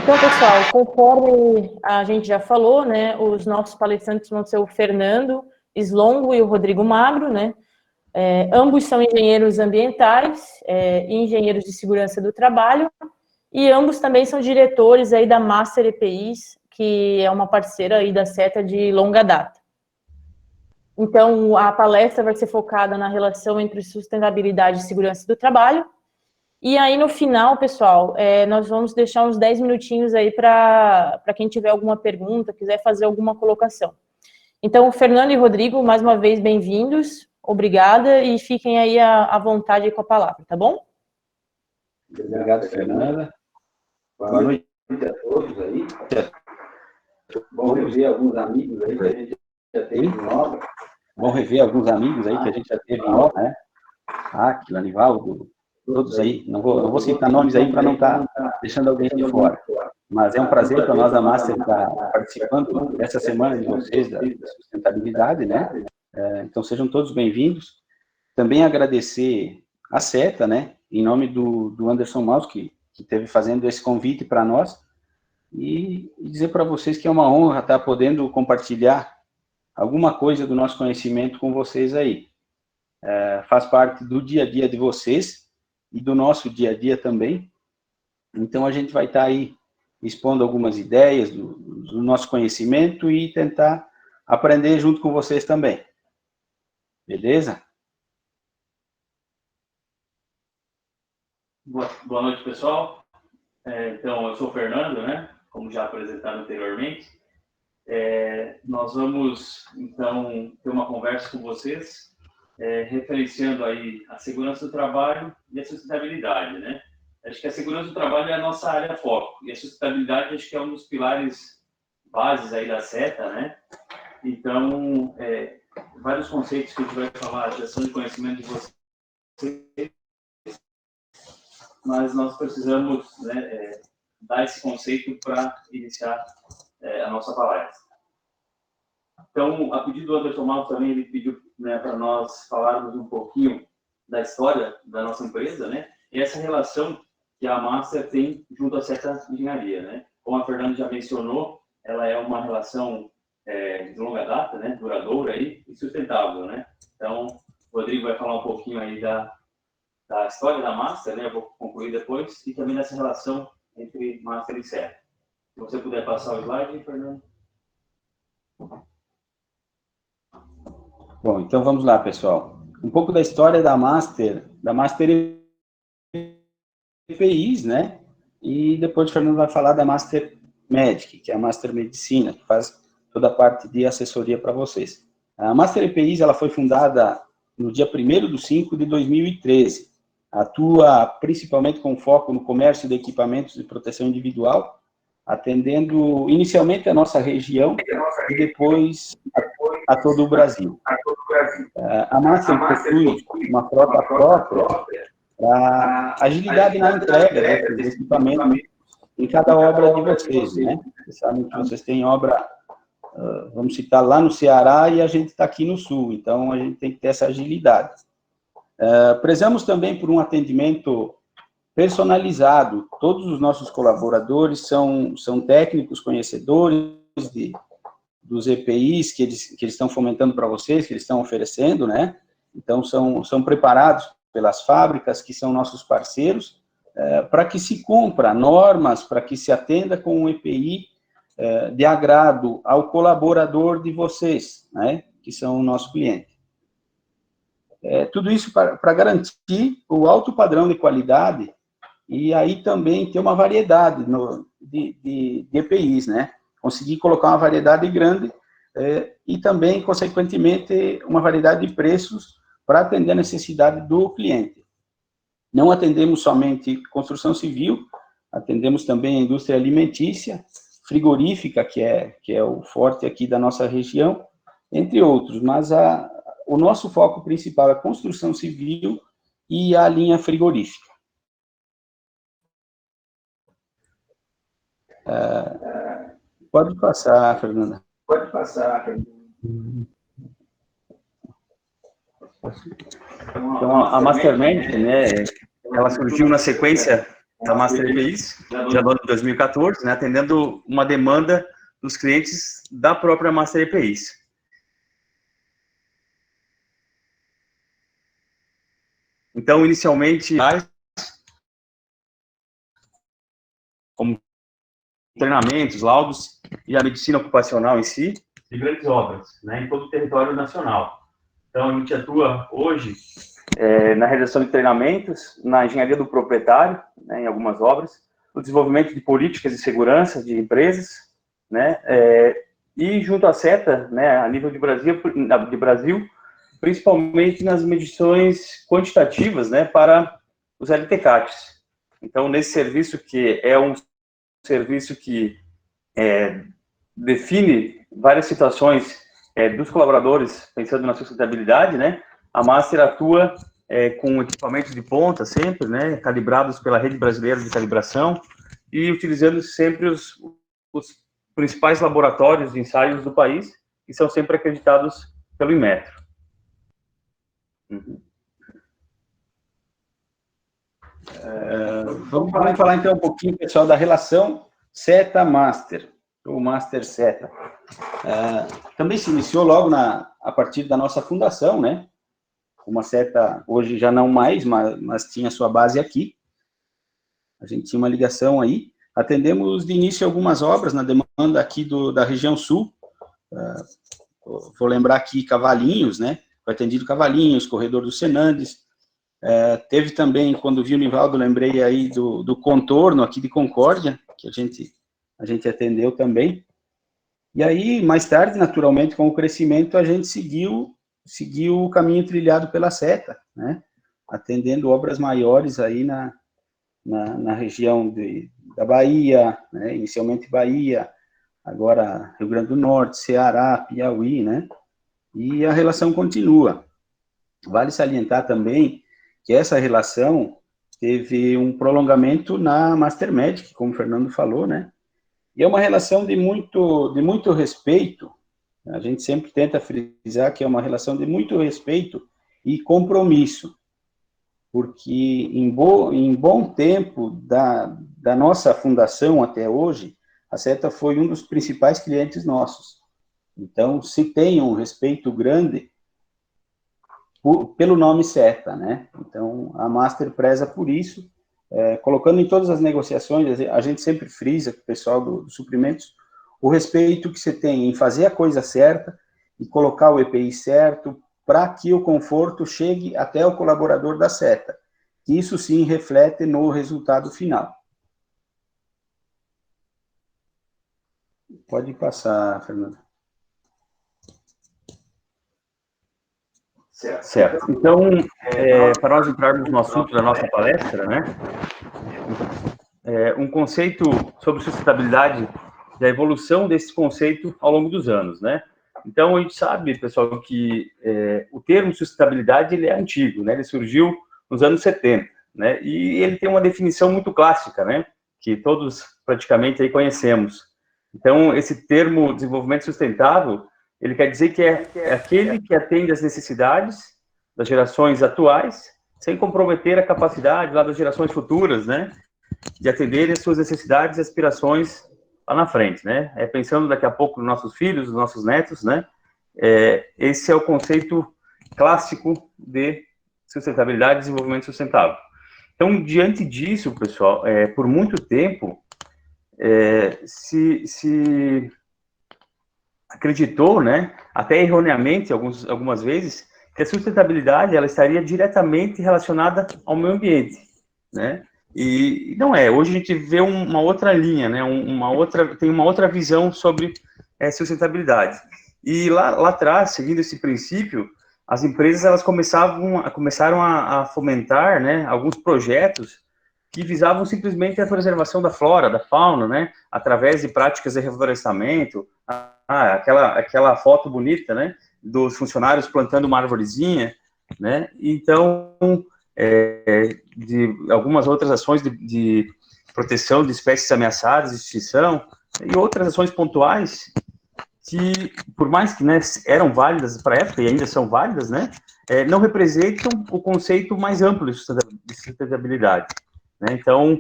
Então, pessoal, conforme a gente já falou, né, os nossos palestrantes vão ser o Fernando Slongo e o Rodrigo Magro, né? Ambos são engenheiros ambientais e engenheiros de segurança do trabalho, e ambos também são diretores aí da Master EPIs, que é uma parceira aí da SETA de longa data. Então, a palestra vai ser focada na relação entre sustentabilidade e segurança do trabalho. E aí, no final, pessoal, nós vamos deixar uns 10 minutinhos aí para quem tiver alguma pergunta, quiser fazer alguma colocação. Então, Fernando e Rodrigo, mais uma vez, bem-vindos. Obrigada e fiquem aí à vontade com a palavra, tá bom? Obrigado, Fernanda. Boa noite a todos aí. Bom rever alguns amigos aí que a gente já teve em obra. Bom rever alguns amigos aí que a gente já teve em obra, né? Aquila, Anivaldo, todos aí. Não vou citar nomes aí para não estar deixando alguém de fora. Mas é um prazer para nós da Master estar participando dessa semana de vocês, da sustentabilidade, né? Então, sejam todos bem-vindos. Também agradecer a SETA, né? Em nome do Anderson Maus, que esteve fazendo esse convite para nós, e dizer para vocês que é uma honra estar podendo compartilhar alguma coisa do nosso conhecimento com vocês aí. Faz parte do dia a dia de vocês e do nosso dia a dia também. Então, a gente vai estar aí expondo algumas ideias do nosso conhecimento e tentar aprender junto com vocês também. Beleza? Boa noite, pessoal. Então, eu sou o Fernando, né? Como já apresentado anteriormente. Nós vamos, então, ter uma conversa com vocês, referenciando aí a segurança do trabalho e a sustentabilidade, né? Acho que a segurança do trabalho é a nossa área foco, e a sustentabilidade acho que é um dos pilares bases aí da SETA, né? Então, vários conceitos que a gente vai falar, gestão de conhecimento de vocês, mas nós precisamos, né, dar esse conceito para iniciar a nossa palestra. Então, a pedido do Anderson Maus também, ele pediu, né, para nós falarmos um pouquinho da história da nossa empresa, né, e essa relação que a Master tem junto à SETA Engenharia, né. Como a Fernanda já mencionou, ela é uma relação de longa data, né, duradoura aí, e sustentável, né. Então, o Rodrigo vai falar um pouquinho aí da história da Master, né, eu vou concluir depois, e também dessa relação entre Master e SETA. Se você puder passar o slide, Fernando. Bom, então vamos lá, pessoal. Um pouco da história da Master EPIs, né? E depois o Fernando vai falar da Master Medic, que é a Master Medicina, que faz toda a parte de assessoria para vocês. A Master EPIs, ela foi fundada no dia 1º de 2013. Atua principalmente com foco no comércio de equipamentos de proteção individual, atendendo inicialmente a nossa região e depois a todo o Brasil. A Master possui uma frota própria para agilidade na entrega desses equipamentos em cada obra de vocês, né? Vocês sabem que vocês têm obra, vamos citar, lá no Ceará e a gente está aqui no Sul, então a gente tem que ter essa agilidade. Prezamos também por um atendimento personalizado. Todos os nossos colaboradores são técnicos, conhecedores dos EPIs que eles estão fomentando para vocês, que eles estão oferecendo, né? Então, são preparados pelas fábricas, que são nossos parceiros, para que se cumpra normas, para que se atenda com um EPI de agrado ao colaborador de vocês, né? Que são o nosso cliente. Tudo isso para garantir o alto padrão de qualidade e aí também ter uma variedade de EPIs, né? Conseguir colocar uma variedade grande e também, consequentemente, uma variedade de preços para atender a necessidade do cliente. Não atendemos somente construção civil, atendemos também a indústria alimentícia, frigorífica, que é o forte aqui da nossa região, entre outros, mas o nosso foco principal é a construção civil e a linha frigorífica. Pode passar, Fernanda. Pode passar, Fernanda. Então, a Master Medic, né, ela surgiu na sequência da Master EPIs, já no ano de 2014, né, atendendo uma demanda dos clientes da própria Master EPIs. Então, inicialmente, como treinamentos, laudos e a medicina ocupacional em si, de grandes obras, né, em todo o território nacional. Então, a gente atua hoje na realização de treinamentos, na engenharia do proprietário, né, em algumas obras, no desenvolvimento de políticas de segurança de empresas, né, e junto à SETA, né, a nível de Brasil, principalmente nas medições quantitativas, né, para os LTCATs. Então, nesse serviço, que é um serviço que define várias situações dos colaboradores, pensando na sustentabilidade, né, a Master atua com equipamentos de ponta sempre, né, calibrados pela Rede Brasileira de Calibração e utilizando sempre os principais laboratórios de ensaios do país, que são sempre acreditados pelo Inmetro. Vamos falar então um pouquinho, pessoal, da relação SETA-Master, o Master SETA. Também se iniciou logo a partir da nossa fundação, né? Uma SETA, hoje já não mais, mas tinha sua base aqui. A gente tinha uma ligação aí. Atendemos de início algumas obras na demanda aqui da região sul. Vou lembrar aqui Cavalinhos, né? Foi atendido Cavalinhos, Corredor dos Senandes. Teve também, quando vi o Nivaldo, lembrei aí do contorno aqui de Concórdia, que a gente atendeu também. E aí, mais tarde, naturalmente, com o crescimento, a gente seguiu o caminho trilhado pela SETA, né? Atendendo obras maiores aí na região da Bahia, né? Inicialmente Bahia, agora Rio Grande do Norte, Ceará, Piauí, né? E a relação continua. Vale salientar também que essa relação teve um prolongamento na Master Medic, como o Fernando falou, né? E é uma relação de muito respeito. A gente sempre tenta frisar que é uma relação de muito respeito e compromisso, porque em bom tempo da nossa fundação até hoje, a SETA foi um dos principais clientes nossos. Então, se tem um respeito grande pelo nome SETA, né? Então, a Master preza por isso, colocando em todas as negociações, a gente sempre frisa com o pessoal dos suprimentos, o respeito que você tem em fazer a coisa certa e colocar o EPI certo para que o conforto chegue até o colaborador da SETA. Isso sim reflete no resultado final. Pode passar, Fernando. Certo. Então, para nós entrarmos no assunto da nossa palestra, né, um conceito sobre sustentabilidade e a evolução desse conceito ao longo dos anos, né? Então, a gente sabe, pessoal, que o termo sustentabilidade ele é antigo, né? Ele surgiu nos anos 70, né? E ele tem uma definição muito clássica, né? Que todos praticamente aí conhecemos. Então, esse termo desenvolvimento sustentável, ele quer dizer que é aquele que atende às necessidades das gerações atuais, sem comprometer a capacidade lá das gerações futuras, né? De atenderem às suas necessidades e aspirações lá na frente, né? Pensando daqui a pouco nos nossos filhos, nos nossos netos, né? Esse é o conceito clássico de sustentabilidade e desenvolvimento sustentável. Então, diante disso, pessoal, por muito tempo, se acreditou, né? Até erroneamente, algumas vezes, que a sustentabilidade ela estaria diretamente relacionada ao meio ambiente, né? E não é. Hoje a gente vê uma outra linha, né? Tem uma outra visão sobre sustentabilidade. E lá atrás, seguindo esse princípio, as empresas elas começaram a fomentar, né, alguns projetos que visavam simplesmente a preservação da flora, da fauna, né, através de práticas de reflorestamento, aquela foto bonita, né, dos funcionários plantando uma arvorezinha, né. Então de algumas outras ações de proteção de espécies ameaçadas de extinção e outras ações pontuais que, por mais que, né, eram válidas para a época e ainda são válidas, né, não representam o conceito mais amplo de sustentabilidade, né? Então,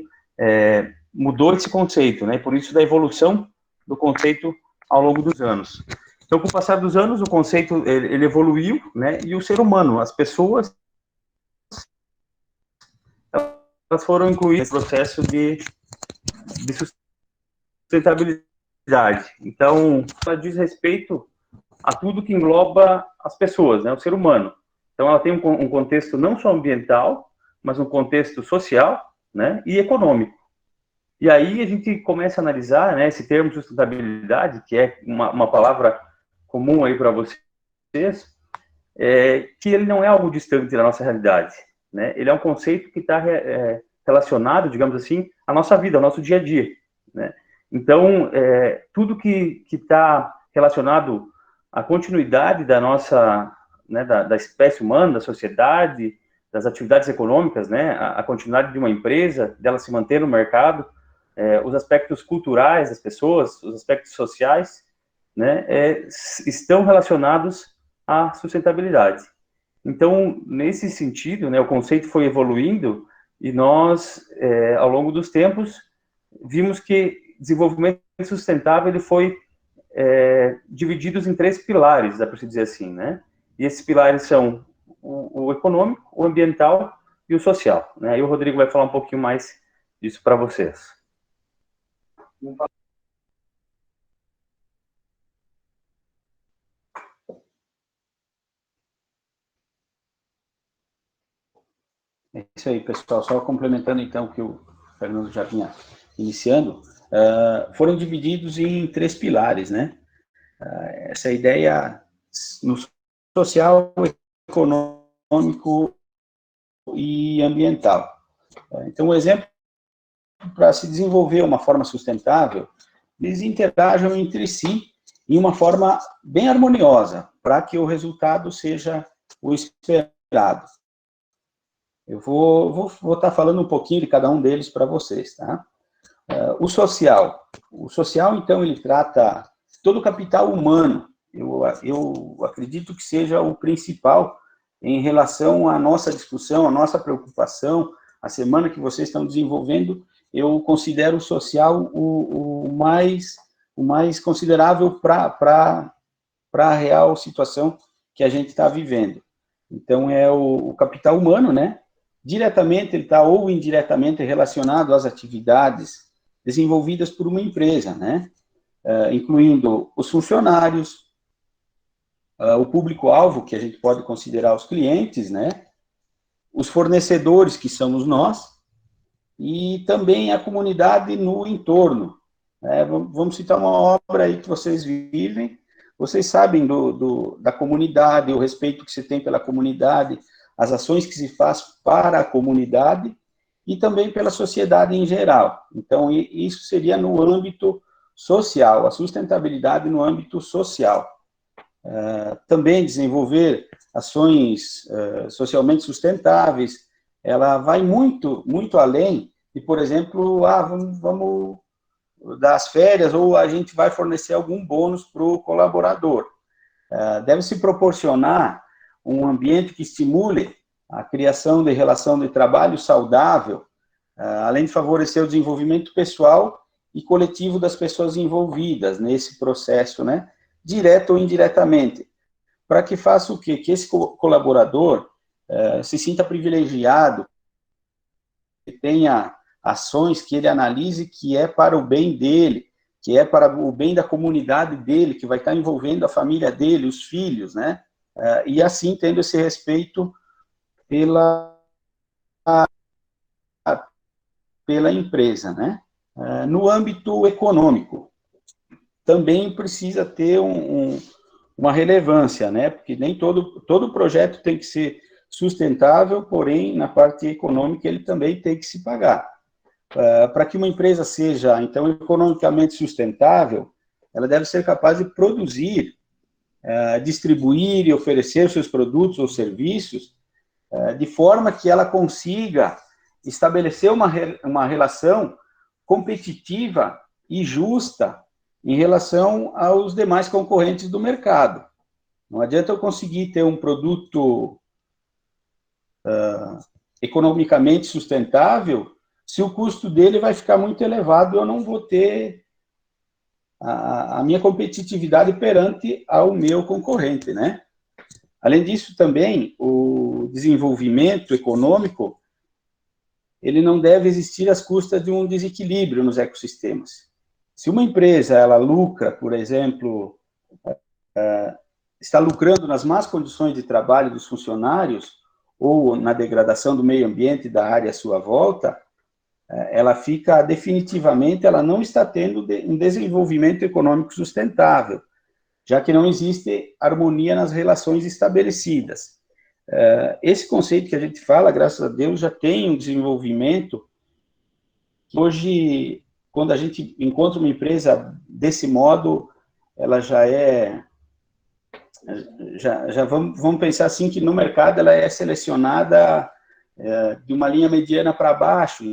mudou esse conceito, né? Por isso da evolução do conceito ao longo dos anos. Então, com o passar dos anos, o conceito ele evoluiu, né? E o ser humano, as pessoas, elas foram incluídas no processo de sustentabilidade. Então, ela diz respeito a tudo que engloba as pessoas, né? O ser humano. Então, ela tem um contexto não só ambiental, mas um contexto social, né? E econômico. E aí a gente começa a analisar, né, esse termo sustentabilidade, que é uma palavra comum aí para vocês, que ele não é algo distante da nossa realidade, né? Ele é um conceito que está relacionado, digamos assim, à nossa vida, ao nosso dia a dia, né? Então, tudo que está relacionado à continuidade da nossa, né, da espécie humana, da sociedade, das atividades econômicas, né, a continuidade de uma empresa, dela se manter no mercado, os aspectos culturais das pessoas, os aspectos sociais, né, estão relacionados à sustentabilidade. Então, nesse sentido, né, o conceito foi evoluindo e nós, ao longo dos tempos, vimos que desenvolvimento sustentável ele foi dividido em 3 pilares, dá para se dizer assim, né? E esses pilares são o econômico, o ambiental e o social, né? E o Rodrigo vai falar um pouquinho mais disso para vocês. É isso aí, pessoal. Só complementando, então, o que o Fernando já vinha iniciando, foram divididos em 3 pilares, né? Essa ideia no social, econômico e ambiental. Então, um exemplo para se desenvolver uma forma sustentável, eles interagem entre si em uma forma bem harmoniosa, para que o resultado seja o esperado. Eu vou estar falando um pouquinho de cada um deles para vocês, tá? O social, então, ele trata todo o capital humano. Eu acredito que seja o principal em relação à nossa discussão, à nossa preocupação, a semana que vocês estão desenvolvendo, eu considero o social o mais considerável para a real situação que a gente está vivendo. Então, é o capital humano, né? Diretamente ele está ou indiretamente relacionado às atividades desenvolvidas por uma empresa, né? Incluindo os funcionários, o público-alvo, que a gente pode considerar os clientes, né? Os fornecedores, que somos nós, e também a comunidade no entorno. Vamos citar uma obra aí que vocês vivem, vocês sabem da comunidade, o respeito que se tem pela comunidade, as ações que se faz para a comunidade e também pela sociedade em geral. Então, isso seria no âmbito social, a sustentabilidade no âmbito social. Também desenvolver ações socialmente sustentáveis, ela vai muito, muito além de, por exemplo, vamos dar as férias ou a gente vai fornecer algum bônus para o colaborador. Deve se proporcionar um ambiente que estimule a criação de relação de trabalho saudável, além de favorecer o desenvolvimento pessoal e coletivo das pessoas envolvidas nesse processo, né? Direto ou indiretamente, para que faça o quê? Que esse colaborador se sinta privilegiado, que tenha ações que ele analise que é para o bem dele, que é para o bem da comunidade dele, que vai estar envolvendo a família dele, os filhos, né? E assim tendo esse respeito pela empresa, né? No âmbito econômico, também precisa ter uma relevância, né? Porque nem todo projeto tem que ser sustentável, porém, na parte econômica, ele também tem que se pagar. Para que uma empresa seja, então, economicamente sustentável, ela deve ser capaz de produzir, distribuir e oferecer seus produtos ou serviços de forma que ela consiga estabelecer uma relação competitiva e justa em relação aos demais concorrentes do mercado. Não adianta eu conseguir ter um produto economicamente sustentável se o custo dele vai ficar muito elevado, eu não vou ter a minha competitividade perante ao meu concorrente, né? Além disso, também, o desenvolvimento econômico, ele não deve existir às custas de um desequilíbrio nos ecossistemas. Se uma empresa, ela lucra, por exemplo, está lucrando nas más condições de trabalho dos funcionários, ou na degradação do meio ambiente da área à sua volta, ela fica definitivamente, ela não está tendo um desenvolvimento econômico sustentável, já que não existe harmonia nas relações estabelecidas. Esse conceito que a gente fala, graças a Deus, já tem um desenvolvimento. Hoje, quando a gente encontra uma empresa desse modo, ela já é... Já vamos pensar assim que no mercado ela é selecionada de uma linha mediana para baixo.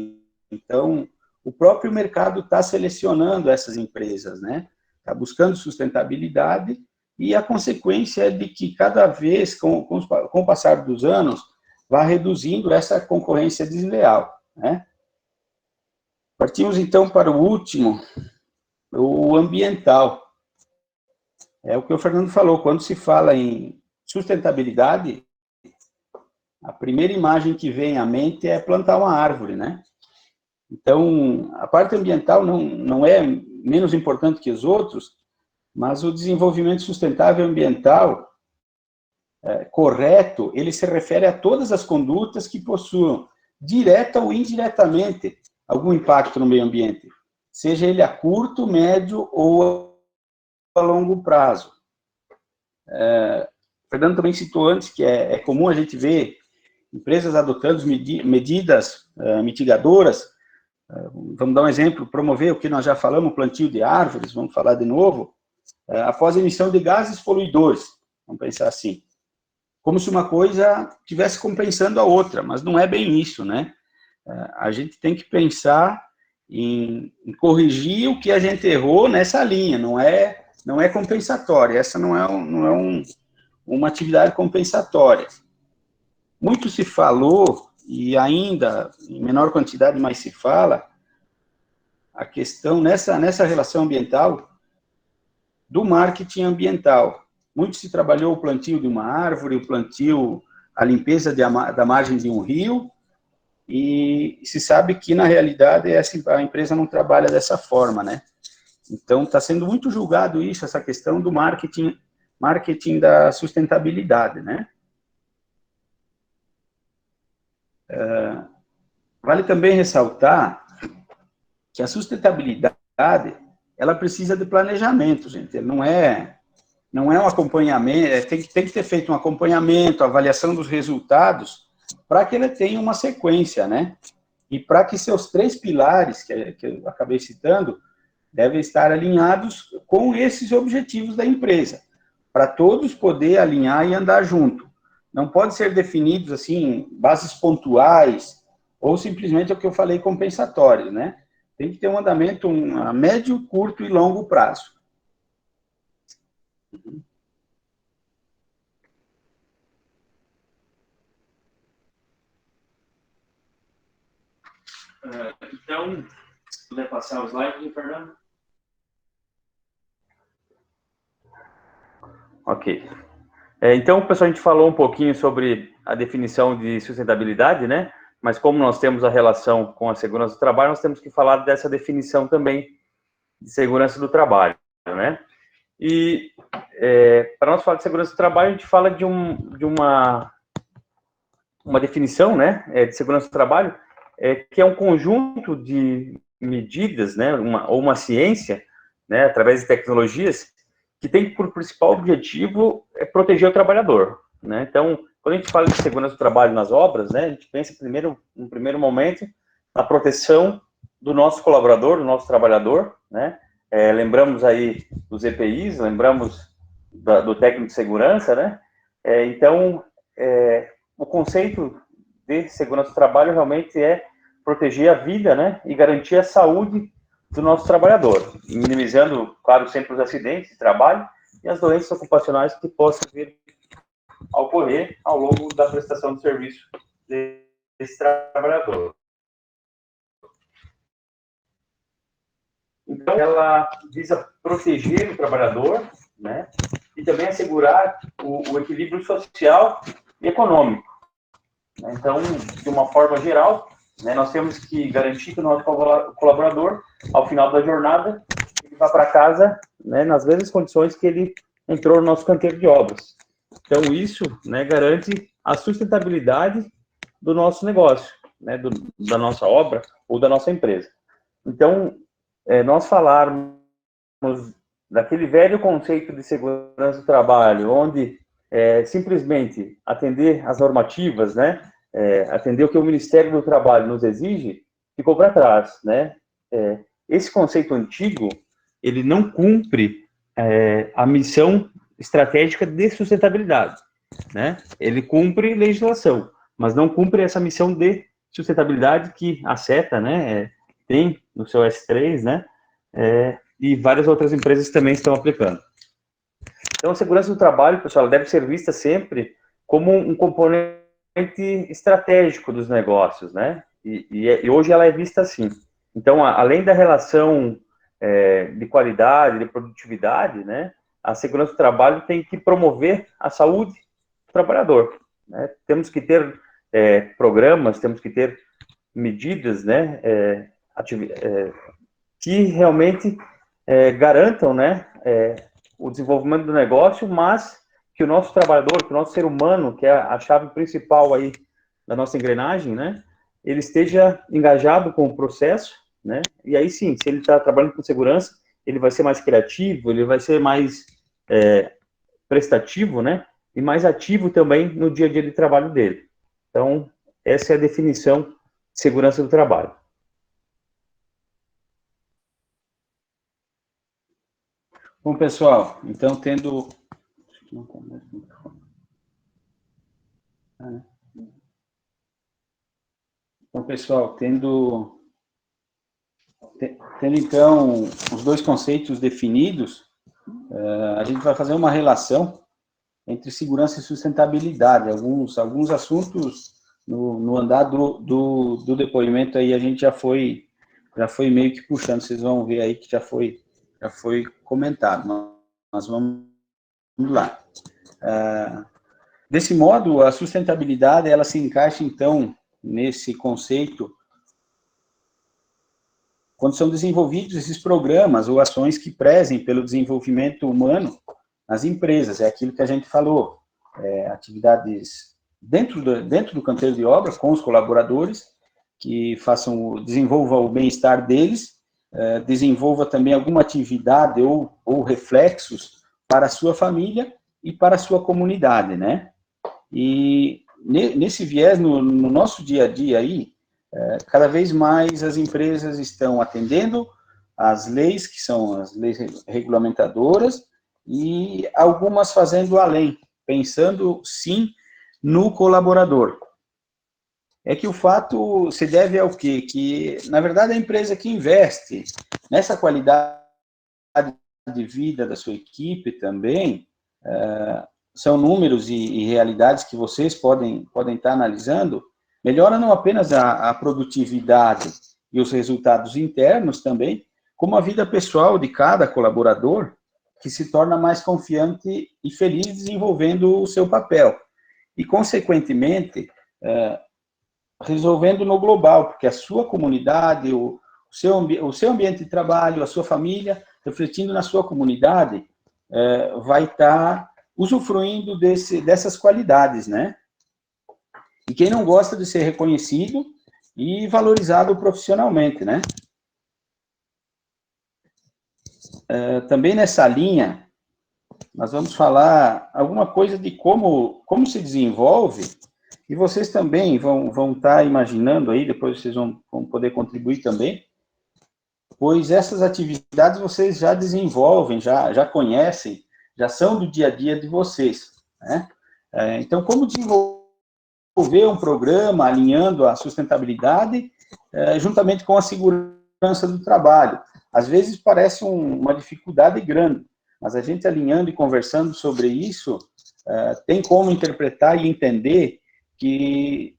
Então, o próprio mercado está selecionando essas empresas, né? Está buscando sustentabilidade, e a consequência é de que cada vez, com o passar dos anos, vai reduzindo essa concorrência desleal, né? Partimos, então, para o último, o ambiental. É o que o Fernando falou, quando se fala em sustentabilidade, a primeira imagem que vem à mente é plantar uma árvore, né? Então, a parte ambiental não é menos importante que os outros, mas o desenvolvimento sustentável ambiental correto, ele se refere a todas as condutas que possuam, direta ou indiretamente, algum impacto no meio ambiente, seja ele a curto, médio ou a longo prazo. Fernando também citou antes que é comum a gente ver empresas adotando medidas mitigadoras. Vamos dar um exemplo, promover o que nós já falamos, o plantio de árvores, vamos falar de novo, após a emissão de gases poluidores, vamos pensar assim, como se uma coisa estivesse compensando a outra, mas não é bem isso, né? A gente tem que pensar em corrigir o que a gente errou nessa linha, não é compensatória, essa não é uma atividade compensatória. Muito se falou, e ainda em menor quantidade, mas se fala, a questão nessa relação ambiental do marketing ambiental. Muito se trabalhou o plantio de uma árvore, o plantio, a limpeza da margem de um rio, e se sabe que, na realidade, a empresa não trabalha dessa forma, né? Então, está sendo muito julgado isso, essa questão do marketing da sustentabilidade, né? Vale também ressaltar que a sustentabilidade, ela precisa de planejamento, gente. Não é um acompanhamento, tem que ter feito um acompanhamento, avaliação dos resultados, para que ele tenha uma sequência, né? E para que seus 3 pilares, que eu acabei citando, devem estar alinhados com esses objetivos da empresa, para todos poder alinhar e andar junto. Não pode ser definidos, assim, bases pontuais, ou simplesmente o que eu falei, compensatórios, né? Tem que ter um andamento a médio, curto e longo prazo. Então, se puder passar o slide, Fernando. Ok. Então, pessoal, a gente falou um pouquinho sobre a definição de sustentabilidade, né? Mas como nós temos a relação com a segurança do trabalho, nós temos que falar dessa definição também de segurança do trabalho, né? E para nós falar de segurança do trabalho, a gente fala de uma definição, né, de segurança do trabalho, que é um conjunto de medidas, né, ou uma ciência, né, através de tecnologias, que tem por principal objetivo proteger o trabalhador, né? Então, quando a gente fala de segurança do trabalho nas obras, né, a gente pensa no primeiro momento, na proteção do nosso colaborador, do nosso trabalhador, né? Lembramos aí dos EPIs, lembramos do técnico de segurança, né? Então, o conceito de segurança do trabalho realmente é proteger a vida, né, e garantir a saúde do nosso trabalhador, minimizando, claro, sempre os acidentes de trabalho e as doenças ocupacionais que possam vir a ocorrer ao longo da prestação de serviço desse trabalhador. Então, ela visa proteger o trabalhador, né, e também assegurar o equilíbrio social e econômico. Então, de uma forma geral, né, nós temos que garantir que o nosso colaborador, ao final da jornada, ele vá para casa, né, nas mesmas condições que ele entrou no nosso canteiro de obras. Então, isso, né, garante a sustentabilidade do nosso negócio, né, da nossa obra ou da nossa empresa. Então, nós falarmos daquele velho conceito de segurança do trabalho, onde simplesmente atender às normativas, né, atender o que o Ministério do Trabalho nos exige, ficou para trás, né? Esse conceito antigo, ele não cumpre a missão estratégica de sustentabilidade, né? Ele cumpre legislação, mas não cumpre essa missão de sustentabilidade que a SETA, né, tem no seu S3, né, e várias outras empresas também estão aplicando. Então, a segurança do trabalho, pessoal, deve ser vista sempre como um componente estratégico dos negócios, né? E hoje ela é vista assim. Então, além da relação de qualidade, de produtividade, né, a segurança do trabalho tem que promover a saúde do trabalhador, né? Temos que ter programas, temos que ter medidas, né, que realmente garantam, né, o desenvolvimento do negócio, mas que o nosso trabalhador, que o nosso ser humano, que é a chave principal aí da nossa engrenagem, né, ele esteja engajado com o processo, né, e aí sim, se ele está trabalhando com segurança, ele vai ser mais criativo, ele vai ser mais prestativo, né, e mais ativo também no dia a dia de trabalho dele. Então, essa é a definição de segurança do trabalho. Bom, pessoal, então tendo... Então, pessoal, tendo então os dois conceitos definidos, a gente vai fazer uma relação entre segurança e sustentabilidade. Alguns assuntos no andar do depoimento aí a gente já foi meio que puxando, vocês vão ver aí que já foi comentado, mas vamos lá. Desse modo, a sustentabilidade, ela se encaixa, então, nesse conceito, quando são desenvolvidos esses programas ou ações que prezem pelo desenvolvimento humano nas empresas, é aquilo que a gente falou, atividades dentro do canteiro de obra, com os colaboradores, que desenvolvam o bem-estar deles, desenvolva também alguma atividade ou reflexos para a sua família e para a sua comunidade, né? E nesse viés, no nosso dia a dia aí, cada vez mais as empresas estão atendendo às leis, que são as leis regulamentadoras, e algumas fazendo além, pensando, sim, no colaborador. É que o fato se deve ao quê? Que, na verdade, a empresa que investe nessa qualidade de vida da sua equipe também, são números e realidades que vocês podem estar analisando, melhora não apenas a produtividade e os resultados internos também, como a vida pessoal de cada colaborador, que se torna mais confiante e feliz desenvolvendo o seu papel. E, consequentemente, resolvendo no global, porque a sua comunidade, o seu ambiente de trabalho, a sua família, refletindo na sua comunidade, vai estar usufruindo dessas qualidades, né? E quem não gosta de ser reconhecido e valorizado profissionalmente, né? Também nessa linha, nós vamos falar alguma coisa de como se desenvolve, e vocês também vão estar imaginando aí, depois vocês vão poder contribuir também, pois essas atividades vocês já desenvolvem, já conhecem, já são do dia a dia de vocês, né? Então, como desenvolver um programa alinhando a sustentabilidade juntamente com a segurança do trabalho? Às vezes parece uma dificuldade grande, mas a gente alinhando e conversando sobre isso, tem como interpretar e entender que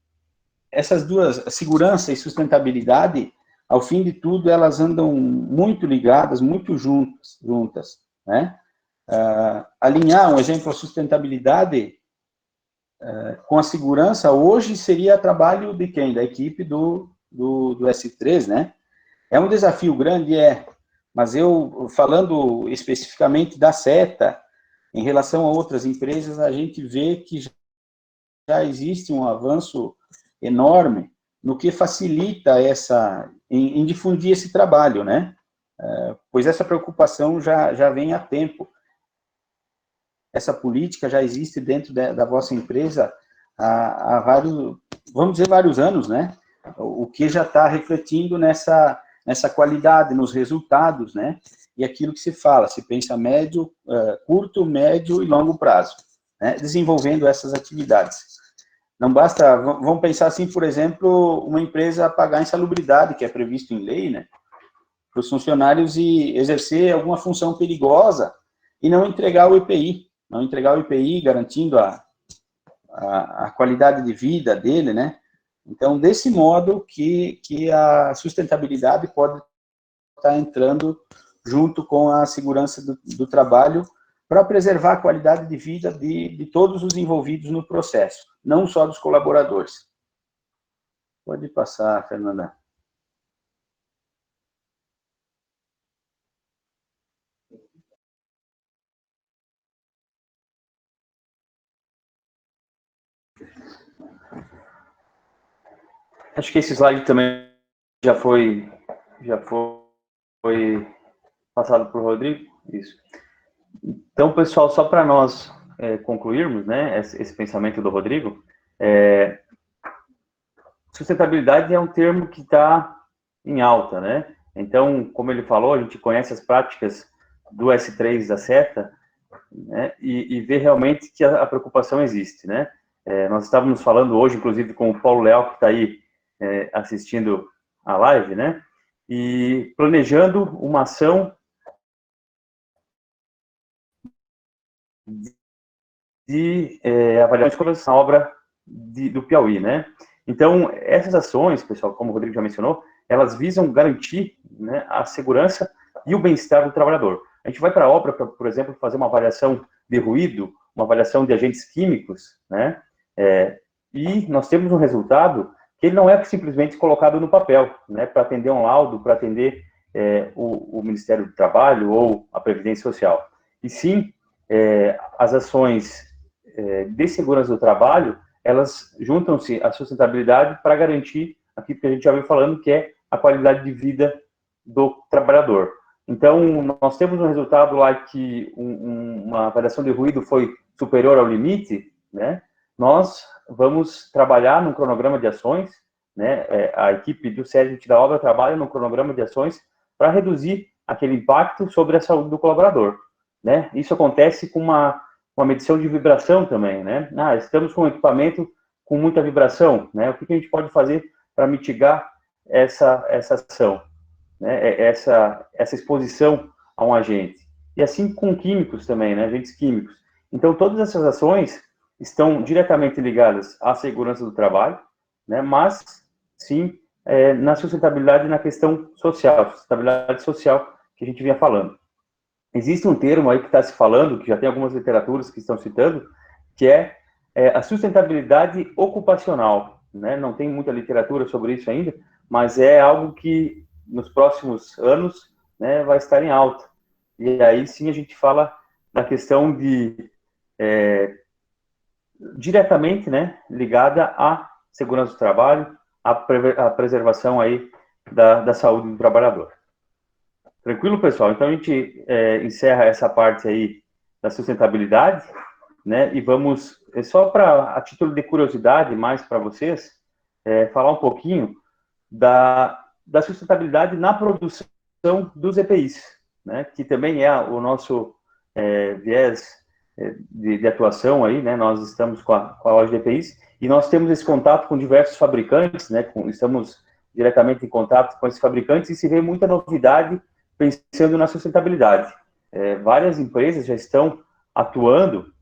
essas duas, segurança e sustentabilidade, ao fim de tudo, elas andam muito ligadas, muito juntas, né? Alinhar, um exemplo, a sustentabilidade com a segurança, hoje seria trabalho de quem? Da equipe do S3, né? É um desafio grande, mas eu, falando especificamente da SETA, em relação a outras empresas, a gente vê que já existe um avanço enorme no que facilita em difundir esse trabalho, né? Pois essa preocupação já vem há tempo. Essa política já existe dentro da vossa empresa há vários, vamos dizer, vários anos, né? O que já está refletindo nessa qualidade, nos resultados, né? E aquilo que se fala, se pensa curto, médio e longo prazo, né? Desenvolvendo essas atividades. Não basta, vamos pensar assim, por exemplo, uma empresa pagar insalubridade, que é previsto em lei, né? Para os funcionários e exercer alguma função perigosa e não entregar o EPI, garantindo a qualidade de vida dele, né? Então, desse modo que a sustentabilidade pode estar entrando junto com a segurança do trabalho para preservar a qualidade de vida de todos os envolvidos no processo, não só dos colaboradores. Pode passar, Fernanda. Acho que esse slide também já foi passado por Rodrigo. Isso. Então, pessoal, só para nós concluirmos, né, esse pensamento do Rodrigo, sustentabilidade é um termo que está em alta, né? Então, como ele falou, a gente conhece as práticas do S3 da SETA, né, e vê realmente que a preocupação existe, né? Nós estávamos falando hoje, inclusive, com o Paulo Leal, que está aí assistindo a live, né? E planejando uma ação de avaliações na obra do Piauí, né? Então, essas ações, pessoal, como o Rodrigo já mencionou, elas visam garantir, né, a segurança e o bem-estar do trabalhador. A gente vai para a obra, por exemplo, fazer uma avaliação de ruído, uma avaliação de agentes químicos, né? E nós temos um resultado que ele não é simplesmente colocado no papel, né, para atender um laudo, para atender o Ministério do Trabalho ou a Previdência Social. E sim, as ações de segurança do trabalho, elas juntam-se à sustentabilidade para garantir aquilo que a gente já veio falando, que é a qualidade de vida do trabalhador. Então, nós temos um resultado lá que uma avaliação de ruído foi superior ao limite, né? Nós vamos trabalhar num cronograma de ações, né? A equipe do SESMIT da obra trabalha num cronograma de ações para reduzir aquele impacto sobre a saúde do colaborador, né? Isso acontece com uma medição de vibração também, né? Estamos com um equipamento com muita vibração, né? O que a gente pode fazer para mitigar essa ação, né? Essa exposição a um agente. E assim com químicos também, né? Agentes químicos. Então, todas essas ações estão diretamente ligadas à segurança do trabalho, né? Mas, sim, na sustentabilidade, na questão social, sustentabilidade social que a gente vinha falando. Existe um termo aí que está se falando, que já tem algumas literaturas que estão citando, que é a sustentabilidade ocupacional, né? Não tem muita literatura sobre isso ainda, mas é algo que nos próximos anos, né, vai estar em alta. E aí sim a gente fala da questão de diretamente, né, ligada à segurança do trabalho, à preservação aí da saúde do trabalhador. Tranquilo, pessoal? Então, a gente encerra essa parte aí da sustentabilidade, né? E vamos, só a título de curiosidade, mais para vocês, falar um pouquinho da sustentabilidade na produção dos EPIs, né? Que também é o nosso viés de atuação aí, né? Nós estamos com a loja de EPIs e nós temos esse contato com diversos fabricantes, né? Estamos diretamente em contato com esses fabricantes e se vê muita novidade pensando na sustentabilidade. Várias empresas já estão atuando,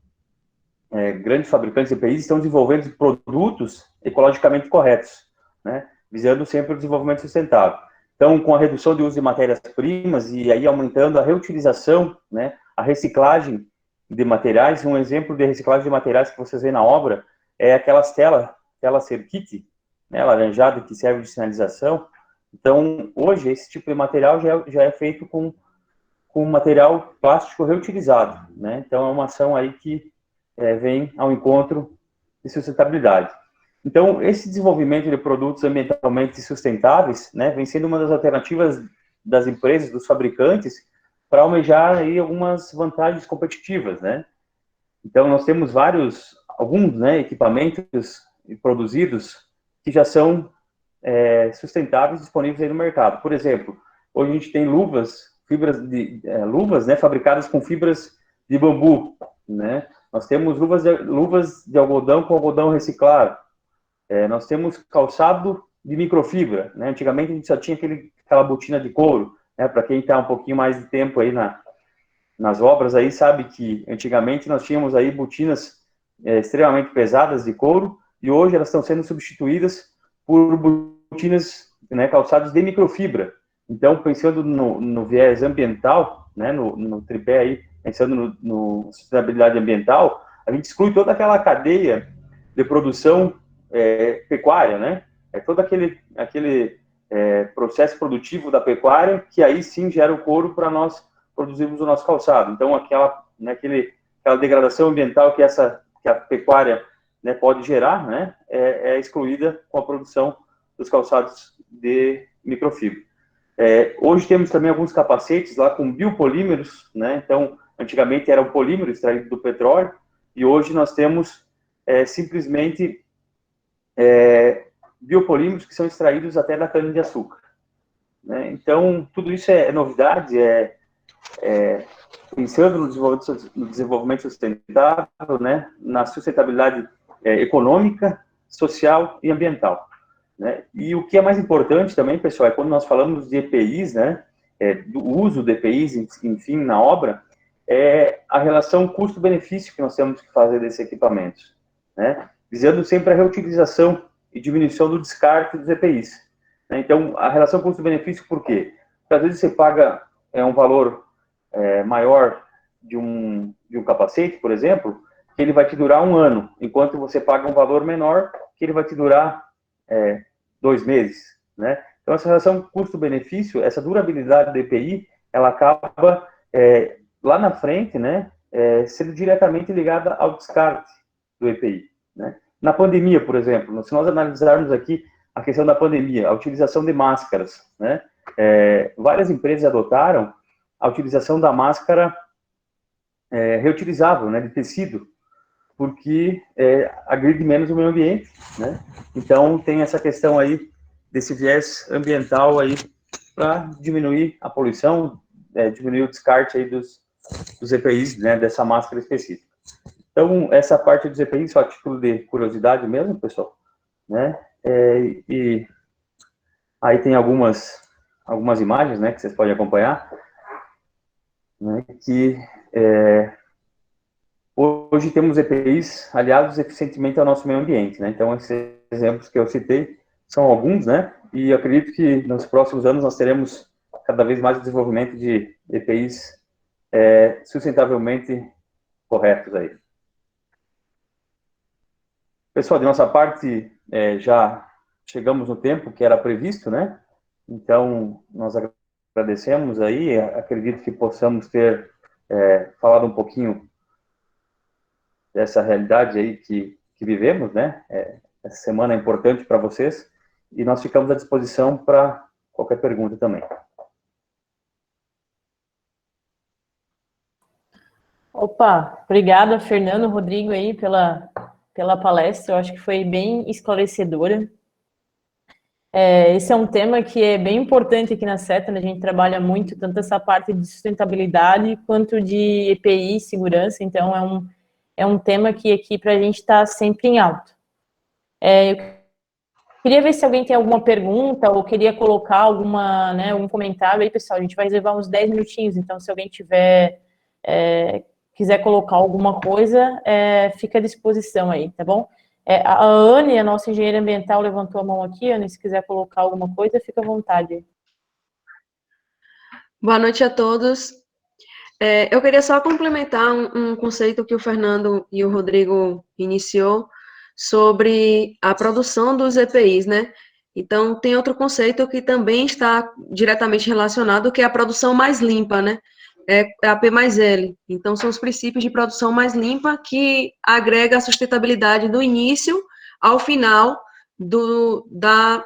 grandes fabricantes de EPIs estão desenvolvendo produtos ecologicamente corretos, né, visando sempre o desenvolvimento sustentável. Então, com a redução de uso de matérias-primas e aí aumentando a reutilização, né, a reciclagem de materiais, um exemplo de reciclagem de materiais que vocês veem na obra é aquelas tela cerquite, né, laranjada, que serve de sinalização. Então, hoje, esse tipo de material já é feito com material plástico reutilizado, né? Então, é uma ação aí que vem ao encontro de sustentabilidade. Então, esse desenvolvimento de produtos ambientalmente sustentáveis, né, vem sendo uma das alternativas das empresas, dos fabricantes, para almejar aí algumas vantagens competitivas, né? Então, nós temos alguns, né, equipamentos produzidos que já são sustentáveis disponíveis aí no mercado. Por exemplo, hoje a gente tem luvas, né, fabricadas com fibras de bambu, né? Nós temos luvas de algodão com algodão reciclado. Nós temos calçado de microfibra, né? Antigamente a gente só tinha aquela botina de couro, né? Para quem está um pouquinho mais de tempo aí nas obras aí, sabe que antigamente nós tínhamos aí botinas extremamente pesadas de couro, e hoje elas estão sendo substituídas por botinas, né, calçados de microfibra. Então, pensando no viés ambiental, né, no tripé aí, pensando no sustentabilidade ambiental, a gente exclui toda aquela cadeia de produção pecuária, né? Todo aquele processo produtivo da pecuária que aí sim gera o couro para nós produzirmos o nosso calçado. Então, aquela degradação ambiental que a pecuária, né, pode gerar, né, é excluída com a produção dos calçados de microfibra. Hoje temos também alguns capacetes lá com biopolímeros, né? Então, antigamente era um polímero extraído do petróleo, e hoje nós temos simplesmente biopolímeros que são extraídos até da cana-de-açúcar, né? Então, tudo isso é novidade, pensando no desenvolvimento sustentável, né, na sustentabilidade econômica, social e ambiental, né? E o que é mais importante também, pessoal, é quando nós falamos de EPIs, né, do uso de EPIs, enfim, na obra, é a relação custo-benefício que nós temos que fazer desses equipamentos, né, visando sempre a reutilização e diminuição do descarte dos EPIs, né? Então, a relação custo-benefício, por quê? Porque às vezes você paga um valor maior de um capacete, por exemplo, que ele vai te durar 1 ano, enquanto você paga um valor menor, que ele vai te durar 2 meses, né? Então, essa relação custo-benefício, essa durabilidade do EPI, ela acaba lá na frente, né, sendo diretamente ligada ao descarte do EPI, né? Na pandemia, por exemplo, se nós analisarmos aqui a questão da pandemia, a utilização de máscaras, né? Várias empresas adotaram a utilização da máscara reutilizável, né, de tecido, porque agride menos o meio ambiente, né? Então, tem essa questão aí desse viés ambiental aí para diminuir a poluição, diminuir o descarte aí dos EPIs, né, dessa máscara específica. Então, essa parte dos EPIs, só a título de curiosidade mesmo, pessoal, né? E aí tem algumas imagens, né, que vocês podem acompanhar, né, que hoje temos EPIs aliados eficientemente ao nosso meio ambiente, né? Então, esses exemplos que eu citei são alguns, né? E acredito que nos próximos anos nós teremos cada vez mais o desenvolvimento de EPIs sustentavelmente corretos aí. Pessoal, de nossa parte, já chegamos no tempo que era previsto, né? Então, nós agradecemos aí, acredito que possamos ter falado um pouquinho dessa realidade aí que vivemos, né? Essa semana é importante para vocês, e nós ficamos à disposição para qualquer pergunta também. Opa, obrigada, Fernando, Rodrigo, aí, pela palestra. Eu acho que foi bem esclarecedora. Esse é um tema que é bem importante aqui na Seta, né? A gente trabalha muito, tanto essa parte de sustentabilidade, quanto de EPI, segurança. Então, é um tema que aqui para a gente está sempre em alta. Eu queria ver se alguém tem alguma pergunta ou queria colocar algum comentário aí, pessoal. A gente vai reservar uns 10 minutinhos, então se alguém quiser colocar alguma coisa, fica à disposição aí, tá bom? A Anne, a nossa engenheira ambiental, levantou a mão aqui. Anne, se quiser colocar alguma coisa, fica à vontade. Boa noite a todos. Eu queria só complementar um conceito que o Fernando e o Rodrigo iniciou sobre a produção dos EPIs, né? Então, tem outro conceito que também está diretamente relacionado, que é a produção mais limpa, né? É a P mais L. Então, são os princípios de produção mais limpa que agrega a sustentabilidade do início ao final da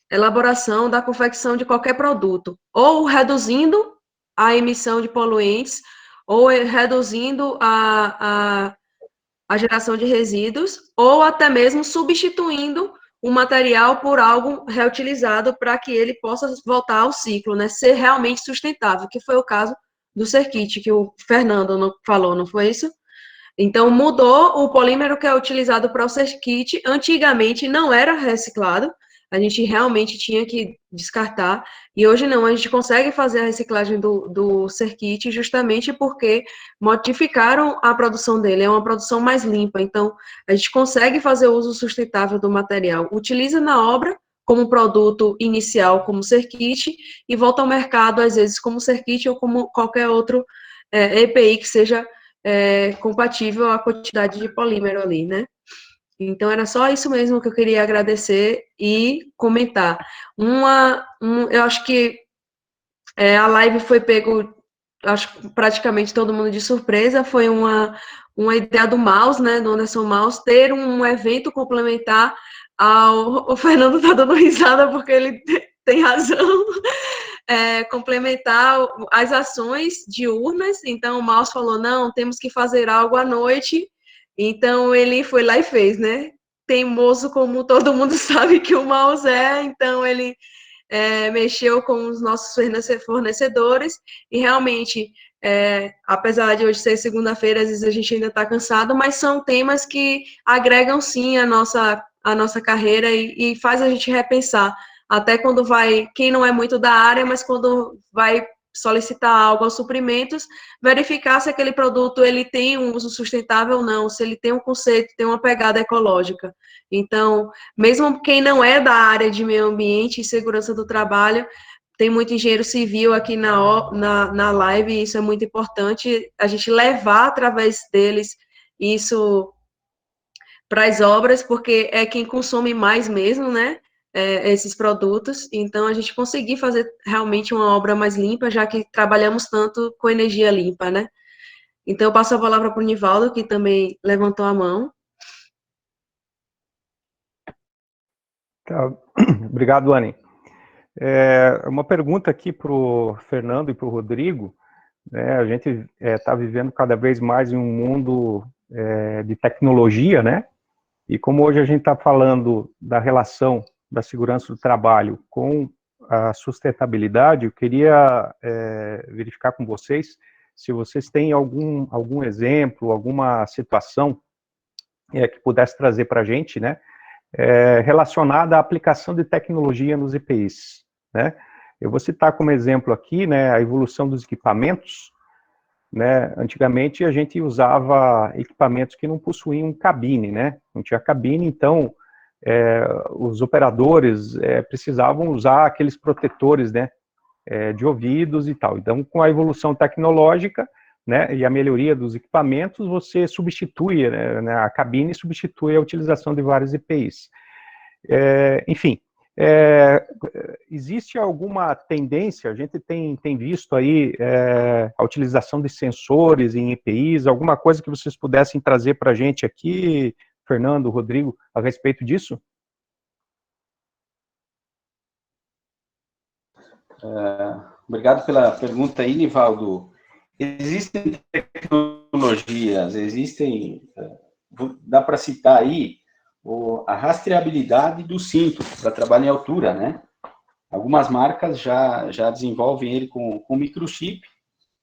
elaboração, da confecção de qualquer produto, ou reduzindo a emissão de poluentes, ou reduzindo a geração de resíduos, ou até mesmo substituindo o material por algo reutilizado para que ele possa voltar ao ciclo, né? Ser realmente sustentável, que foi o caso do Cerkit, que o Fernando falou, não foi isso? Então, mudou o polímero que é utilizado para o Cerkit, antigamente não era reciclado, a gente realmente tinha que descartar, e hoje não, a gente consegue fazer a reciclagem do Cerkit justamente porque modificaram a produção dele, é uma produção mais limpa, então a gente consegue fazer o uso sustentável do material, utiliza na obra como produto inicial, como Cerkit, e volta ao mercado, às vezes, como Cerkit ou como qualquer outro EPI que seja compatível à quantidade de polímero ali, né? Então, era só isso mesmo que eu queria agradecer e comentar. Eu acho que a live foi pego, acho que praticamente todo mundo de surpresa, foi uma ideia do Maus, né, do Anderson Maus, ter um evento complementar ao... O Fernando tá dando risada porque ele tem razão. Complementar as ações diurnas, então o Maus falou, não, temos que fazer algo à noite, então ele foi lá e fez, né? Teimoso como todo mundo sabe que o Maus então ele mexeu com os nossos fornecedores e realmente, apesar de hoje ser segunda-feira, às vezes a gente ainda está cansado, mas são temas que agregam sim a nossa carreira e faz a gente repensar até quando vai, quem não é muito da área, mas quando vai solicitar algo aos suprimentos, verificar se aquele produto ele tem um uso sustentável ou não, se ele tem um conceito, tem uma pegada ecológica. Então, mesmo quem não é da área de meio ambiente e segurança do trabalho, tem muito engenheiro civil aqui na live, e isso é muito importante, a gente levar através deles isso para as obras, porque é quem consome mais mesmo, né? Esses produtos, então a gente conseguir fazer realmente uma obra mais limpa, já que trabalhamos tanto com energia limpa, né? Então eu passo a palavra para o Nivaldo, que também levantou a mão. Tá. Obrigado, Anny. Uma pergunta aqui para o Fernando e para o Rodrigo, né? A gente está vivendo cada vez mais em um mundo de tecnologia, né? E como hoje a gente está falando da relação da segurança do trabalho com a sustentabilidade, eu queria verificar com vocês se vocês têm algum exemplo, alguma situação que pudesse trazer para a gente, né, relacionada à aplicação de tecnologia nos EPIs, né? Eu vou citar como exemplo aqui, né, a evolução dos equipamentos, né? Antigamente a gente usava equipamentos que não possuíam cabine, né? Não tinha cabine, então os operadores precisavam usar aqueles protetores, né, de ouvidos e tal. Então, com a evolução tecnológica, né, e a melhoria dos equipamentos, você substitui, né, a cabine substitui a utilização de vários EPIs. Enfim, existe alguma tendência, a gente tem visto aí a utilização de sensores em EPIs, alguma coisa que vocês pudessem trazer para a gente aqui, Fernando, Rodrigo, a respeito disso? Obrigado pela pergunta aí, Nivaldo. Existem tecnologias, dá para citar aí a rastreabilidade do cinto para trabalho em altura, né? Algumas marcas já desenvolvem ele com microchip,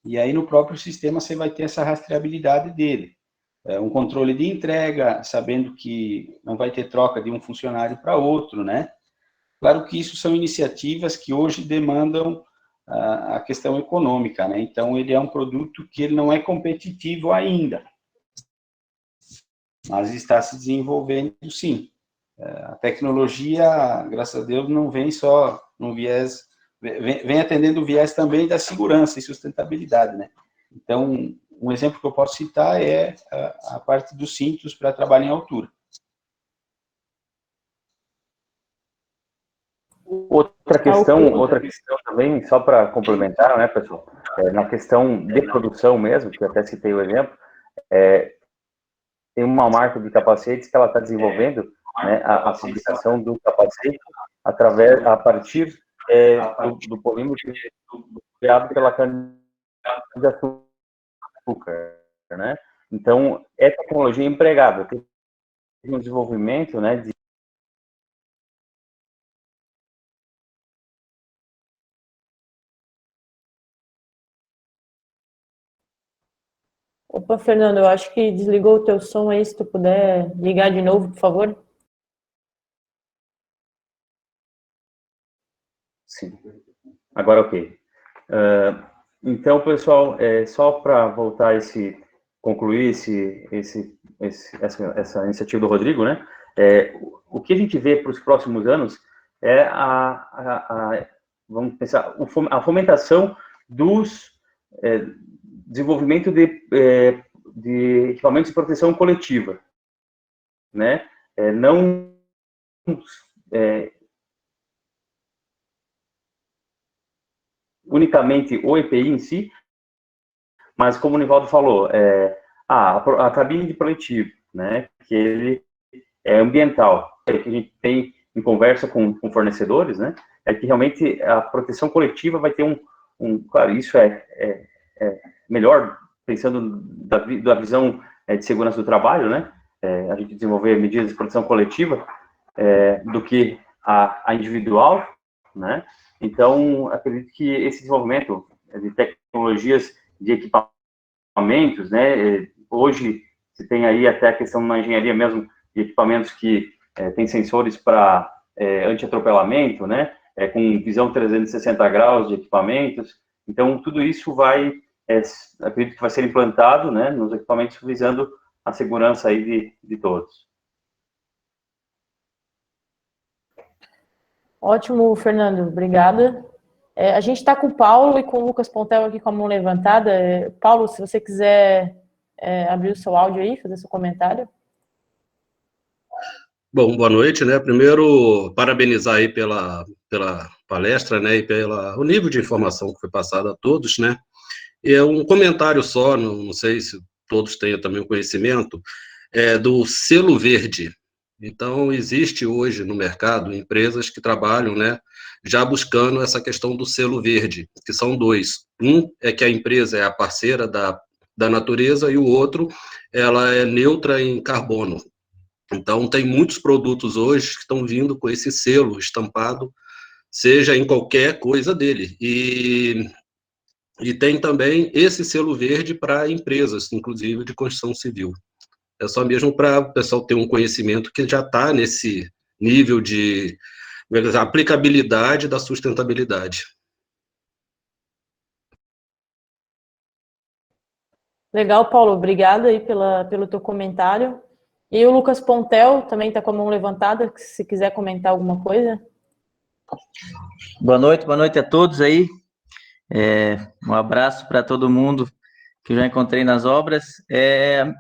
e aí no próprio sistema você vai ter essa rastreabilidade dele. Um controle de entrega, sabendo que não vai ter troca de um funcionário para outro, né? Claro que isso são iniciativas que hoje demandam a questão econômica, né? Então, ele é um produto que ele não é competitivo ainda, mas está se desenvolvendo, sim. A tecnologia, graças a Deus, não vem só no viés vem atendendo o viés também da segurança e sustentabilidade, né? Então, um exemplo que eu posso citar é a parte dos cintos para trabalho em altura. Outra questão também, só para complementar, né, pessoal, na questão de produção mesmo, que eu até citei o exemplo, tem uma marca de capacetes que ela está desenvolvendo, né, a fabricação do capacete a partir do polímero criado pela cana-de-açúcar, né? Então, é tecnologia empregada, tem um desenvolvimento, né, Opa, Fernando, eu acho que desligou o teu som aí, se tu puder ligar de novo, por favor. Sim. Agora, ok. Então, pessoal, só para voltar concluir essa iniciativa do Rodrigo, né? O que a gente vê para os próximos anos é vamos pensar, a fomentação dos desenvolvimento de equipamentos de proteção coletiva, né? Não unicamente o EPI em si, mas como o Nivaldo falou, a cabine de plantio, né, que ele é ambiental, que a gente tem em conversa com fornecedores, né, é que realmente a proteção coletiva vai ter claro, isso é melhor, pensando da visão de segurança do trabalho, né, a gente desenvolver medidas de proteção coletiva do que a individual, né. Então, acredito que esse desenvolvimento de tecnologias de equipamentos, né, hoje se tem aí até a questão na engenharia mesmo de equipamentos que tem sensores para anti-atropelamento, né, com visão 360 graus de equipamentos. Então, tudo isso acredito que vai ser implantado, né, nos equipamentos visando a segurança aí de todos. Ótimo, Fernando, obrigada. A gente está com o Paulo e com o Lucas Pontel aqui com a mão levantada. Paulo, se você quiser abrir o seu áudio aí, fazer seu comentário. Bom, boa noite, né? Primeiro, parabenizar aí pela palestra, né? E o nível de informação que foi passado a todos, né? E é um comentário só, não sei se todos tenham também o conhecimento, do selo verde. Então, existe hoje no mercado empresas que trabalham, né, já buscando essa questão do selo verde, que são dois. Um é que a empresa é a parceira da natureza e o outro, ela é neutra em carbono. Então, tem muitos produtos hoje que estão vindo com esse selo estampado, seja em qualquer coisa dele. E tem também esse selo verde para empresas, inclusive de construção civil. É só mesmo para o pessoal ter um conhecimento que já está nesse nível de aplicabilidade da sustentabilidade. Legal, Paulo, obrigada aí pelo teu comentário. E o Lucas Pontel também está com a mão levantada, se quiser comentar alguma coisa. Boa noite a todos aí. Um abraço para todo mundo que eu já encontrei nas obras.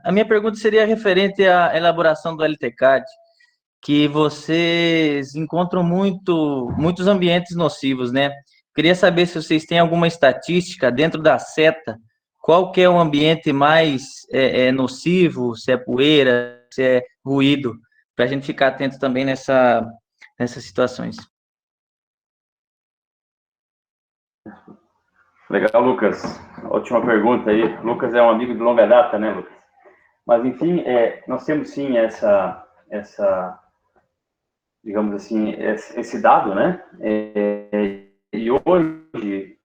A minha pergunta seria referente à elaboração do LTCAD, que vocês encontram muitos ambientes nocivos, né? Queria saber se vocês têm alguma estatística dentro da seta, qual que é o ambiente mais nocivo, se é poeira, se é ruído, para a gente ficar atento também nessas situações. Legal, Lucas. Ótima pergunta aí. Lucas é um amigo de longa data, né, Lucas? Mas, enfim, nós temos sim essa digamos assim, esse dado, né? E hoje,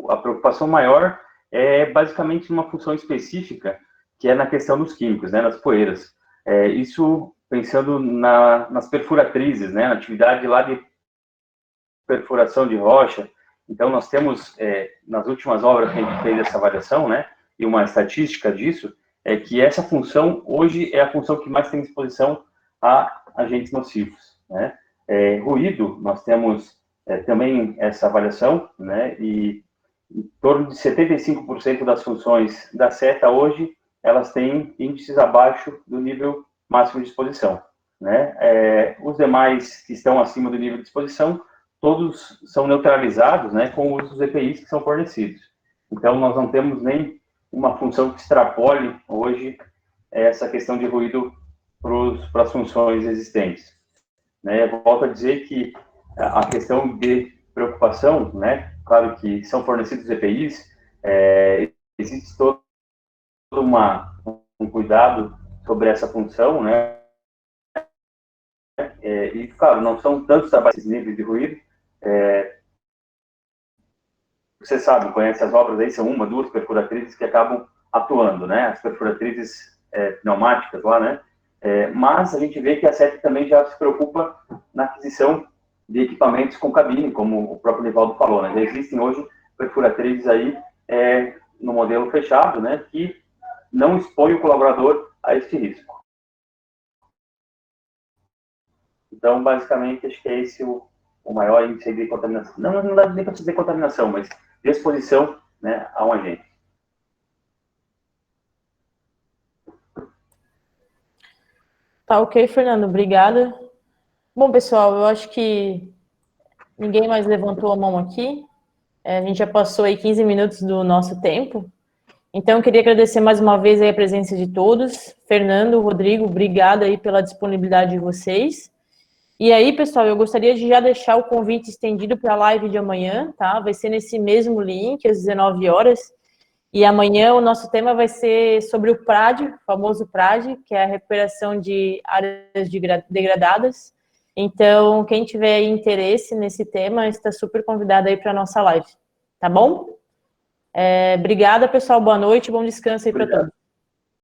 a preocupação maior é basicamente uma função específica, que é na questão dos químicos, né, nas poeiras. Isso pensando nas perfuratrizes, né, na atividade lá de perfuração de rocha. Então, nós temos, nas últimas obras que a gente fez essa avaliação, né, e uma estatística disso, é que essa função, hoje, é a função que mais tem exposição a agentes nocivos, né. Ruído, nós temos também essa avaliação, né, e em torno de 75% das funções da SETA hoje, elas têm índices abaixo do nível máximo de exposição, né? Os demais que estão acima do nível de exposição, todos são neutralizados, né, com o uso dos EPIs que são fornecidos. Então, nós não temos nem uma função que extrapole hoje essa questão de ruído para as funções existentes, né? Volto a dizer que a questão de preocupação, né, claro que são fornecidos EPIs, existe todo um cuidado sobre essa função, né, e, claro, não são tantos trabalhos níveis de ruído. Você sabe, conhece as obras aí, são uma, duas perfuratrizes que acabam atuando, né, as perfuratrizes pneumáticas lá, né, mas a gente vê que a SET também já se preocupa na aquisição de equipamentos com cabine, como o próprio Nivaldo falou, né, já existem hoje perfuratrizes aí no modelo fechado, né, que não expõe o colaborador a esse risco. Então, basicamente, acho que é esse o maior índice de contaminação. Não dá nem para dizer contaminação, mas de exposição, né, a um agente. Tá ok, Fernando, obrigada. Bom, pessoal, eu acho que ninguém mais levantou a mão aqui. A gente já passou aí 15 minutos do nosso tempo. Então, eu queria agradecer mais uma vez aí a presença de todos. Fernando, Rodrigo, obrigado aí pela disponibilidade de vocês. E aí, pessoal, eu gostaria de já deixar o convite estendido para a live de amanhã, tá? Vai ser nesse mesmo link, às 19 horas. E amanhã o nosso tema vai ser sobre o PRAD, o famoso PRAD, que é a recuperação de áreas degradadas. Então, quem tiver interesse nesse tema, está super convidado aí para a nossa live. Tá bom? Obrigada, pessoal. Boa noite, bom descanso aí para todos.